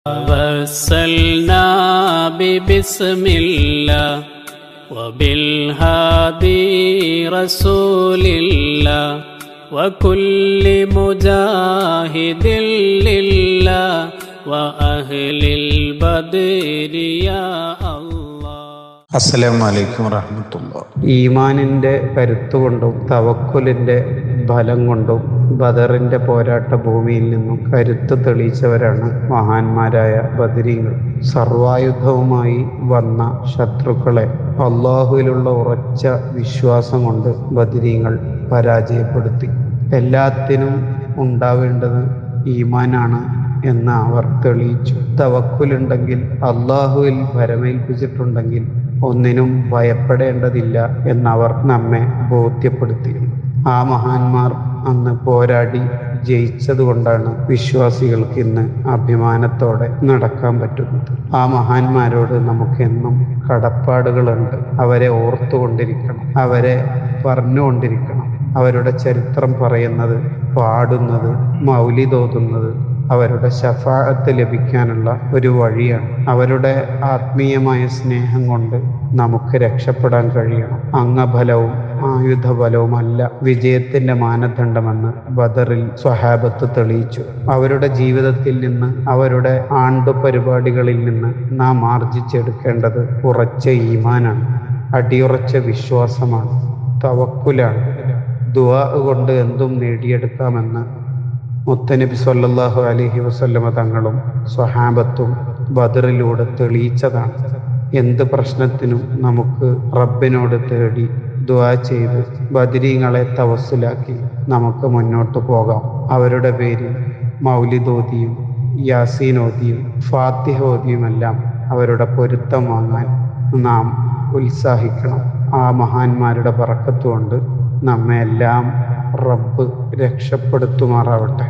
توسلنا ببسم الله وبالهادي رسول الله وكل مجاهد لله وأهل البدر يا الله. അസ്സലാമു അലൈക്കും വറഹ്മത്തുള്ളാഹി. ഈമാനിൻ്റെ കരുത്തുകൊണ്ടും തവക്കുലിൻ്റെ ബലം കൊണ്ടും ബദറിൻ്റെ പോരാട്ട ഭൂമിയിൽ നിന്നും കരുത്ത് തെളിയിച്ചവരാണ് മഹാന്മാരായ ബദരീങ്ങൾ. സർവായുധവുമായി വന്ന ശത്രുക്കളെ അള്ളാഹുവിലുള്ള ഉറച്ച വിശ്വാസം കൊണ്ട് ബദരീങ്ങൾ പരാജയപ്പെടുത്തി. എല്ലാത്തിനും ഉണ്ടാവേണ്ടത് ഈമാനാണ് എന്ന് അവർ തെളിയിച്ചു. തവക്കുലുണ്ടെങ്കിൽ, അള്ളാഹുവിൽ ഭരമേൽപ്പിച്ചിട്ടുണ്ടെങ്കിൽ ഒന്നിനും ഭയപ്പെടേണ്ടതില്ല എന്നവർ നമ്മെ ബോധ്യപ്പെടുത്തിയിരുന്നു. ആ മഹാന്മാർ അന്ന് പോരാടി ജയിച്ചതുകൊണ്ടാണ് വിശ്വാസികൾക്ക് ഇന്ന് അഭിമാനത്തോടെ നടക്കാൻ പറ്റുന്നത്. ആ മഹാന്മാരോട് നമുക്കെന്നും കടപ്പാടുകളുണ്ട്. അവരെ ഓർത്തുകൊണ്ടിരിക്കണം, അവരെ പറഞ്ഞുകൊണ്ടിരിക്കണം. അവരുടെ ചരിത്രം പറയുന്നത്, പാടുന്നത്, മൗലിദ് ഓതുന്നത് അവരുടെ ശഫാഅത്ത് ലഭിക്കാനുള്ള ഒരു വഴിയാണ്. അവരുടെ ആത്മീയമായ സ്നേഹം കൊണ്ട് നമുക്ക് രക്ഷപ്പെടാൻ കഴിയണം. അംഗബലവും ആയുധബലവുമല്ല വിജയത്തിന്റെ മാനദണ്ഡമെന്ന് ബദറിൽ സ്വഹാബത്ത് തെളിയിച്ചു. അവരുടെ ജീവിതത്തിൽ നിന്ന്, അവരുടെ ആണ്ടു പരിപാടികളിൽ നിന്ന് നാം ആർജിച്ചെടുക്കേണ്ടത് ഉറച്ച ഈമാനാണ്, അടിയുറച്ച വിശ്വാസമാണ്, തവക്കുലാണ്. ദുആ കൊണ്ട് എന്തും നേടിയെടുക്കാമെന്ന് മുത്തനബി സല്ലല്ലാഹു അലൈഹി വസല്ലമ തങ്ങളും സ്വഹാബത്തും ബദറിലൂടെ തെളിയിച്ചതാണ്. എന്ത് പ്രശ്നത്തിനും നമുക്ക് റബ്ബിനോട് തേടി ദുആ ചെയ്ത് ബദരീങ്ങളെ തവസ്സുലാക്കി നമുക്ക് മുന്നോട്ട് പോകാം. അവരുടെ പേരിൽ മൗലിദ് ഓതിയും യാസീൻ ഓതിയും ഫാത്തിഹ ഓതിയുമെല്ലാം അവരുടെ പൊരുത്തം വാങ്ങാൻ നാം ഉത്സാഹിക്കണം. ആ മഹാന്മാരുടെ ബറക്കത്ത് കൊണ്ട് നമ്മെ എല്ലാം റബ്ബ് രക്ഷപ്പെടുത്തുമാറാവട്ടെ.